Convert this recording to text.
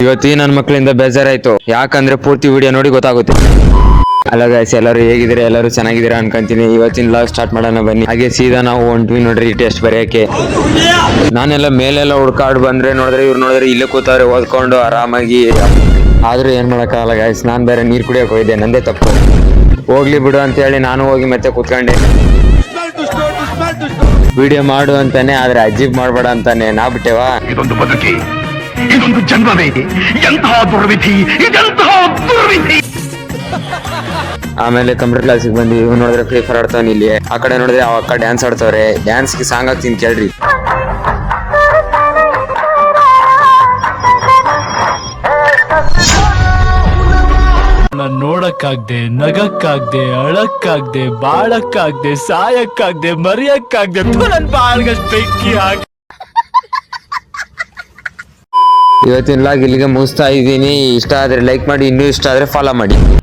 ಇವತ್ತಿ ನನ್ನ ಮಕ್ಕಳಿಂದ ಬೇಜಾರಾಯ್ತು. ಯಾಕಂದ್ರೆ ಪೂರ್ತಿ ವಿಡಿಯೋ ನೋಡಿ ಗೊತ್ತಾಗುತ್ತೆ. ಅಲ್ಲ ಗೈಸ್, ಎಲ್ಲರೂ ಹೇಗಿದ್ದೀರಾ? ಎಲ್ಲರೂ ಚೆನ್ನಾಗಿದ್ದೀರಾ ಅನ್ಕೊಂತೀನಿ. ಇವತ್ತಿನ ಲಾಗ್ ಸ್ಟಾರ್ಟ್ ಮಾಡೋಣ ಬನ್ನಿ. ಹಾಗೆ ಸೀದಾ ನಾವು ಹೊಂಟ್ವಿ ನೋಡ್ರಿ ಟೆಸ್ಟ್ ಬರೆಯಕ್ಕೆ. ನಾನೆಲ್ಲ ಮೇಲೆಲ್ಲ ಹುಡ್ಕಾಡ್ ಬಂದ್ರೆ ನೋಡಿದ್ರೆ ಇವ್ರು ನೋಡಿದ್ರೆ ಇಲ್ಲೇ ಕೂತವ್ರೆ ಓದ್ಕೊಂಡು ಆರಾಮಾಗಿ. ಆದ್ರೂ ಏನ್ ಮಾಡಕ್ಕಾಗಲ್ಲ ಗೈಸ್, ನಾನ್ ಬೇರೆ ನೀರ್ ಕುಡಿಯಕ್ ಹೋಗಿದ್ದೆ, ನಂದೇ ತಪ್ಪು. ಹೋಗ್ಲಿ ಬಿಡು ಅಂತ ಹೇಳಿ ನಾನು ಹೋಗಿ ಮತ್ತೆ ಕೂತ್ಕೊಂಡೆ. ವಿಡಿಯೋ ಮಾಡು ಅಂತಾನೆ, ಆದ್ರೆ ಅಜೀಬ್ ಮಾಡ್ಬೇಡ ಅಂತಾನೆ ನಾ ಬಿಟ್ಟೆವಾ. ಇದೊಂದು ಬದುಕಿ, ಇದೊಂದು ಜನ್ಮವೇ, ಎಂತಹ ದುರ್ವಿಧಿ, ಇದೆಂತಹ ದುರ್ವಿಧಿ. ಆಮೇಲೆ ಕಂಪ್ಯೂಟರ್ ಕ್ಲಾಸಿಗೆ ಬಂದ್ವಿ. ಇವ್ ನೋಡಿದ್ರೆ ಫ್ರೀ ಫೈರ್ ಆಡ್ತಾವನ್ ಇಲ್ಲಿ. ಆ ಕಡೆ ನೋಡಿದ್ರೆ ಅವ ಅಕ್ಕ ಡ್ಯಾನ್ಸ್ ಆಡ್ತವ್ರೆ. ಡ್ಯಾನ್ಸ್ಗೆ ಸಾಂಗ್ ಹಾಕ್ತೀನಿ ಕೇಳ್ರಿ. ನೋಡಕ್ಕಾಗ್ದೆ, ನಗಕ್ಕಾಗ್ದೆ, ಅಳಕ್ಕಾಗ್ದೆ, ಬಾಳಕ್ಕಾಗ್ದೆ, ಸಾಯಕ್ಕಾಗ್ದೆ, ಮರಿಯಕ್ಕಾಗ್ದೆ, ನನ್ ಬಾಳ್ಗಷ್ಟು ಬೆಂಕಿ ಹಾಕಿ. ಇವತ್ತಿನ ಲಾಗ್ ಇಲ್ಲಿಗೆ ಮುಗಿಸ್ತಾ ಇದ್ದೀನಿ. ಇಷ್ಟ ಆದ್ರೆ ಲೈಕ್ ಮಾಡಿ, ಇನ್ನೂ ಇಷ್ಟ ಆದ್ರೆ ಫಾಲೋ ಮಾಡಿ.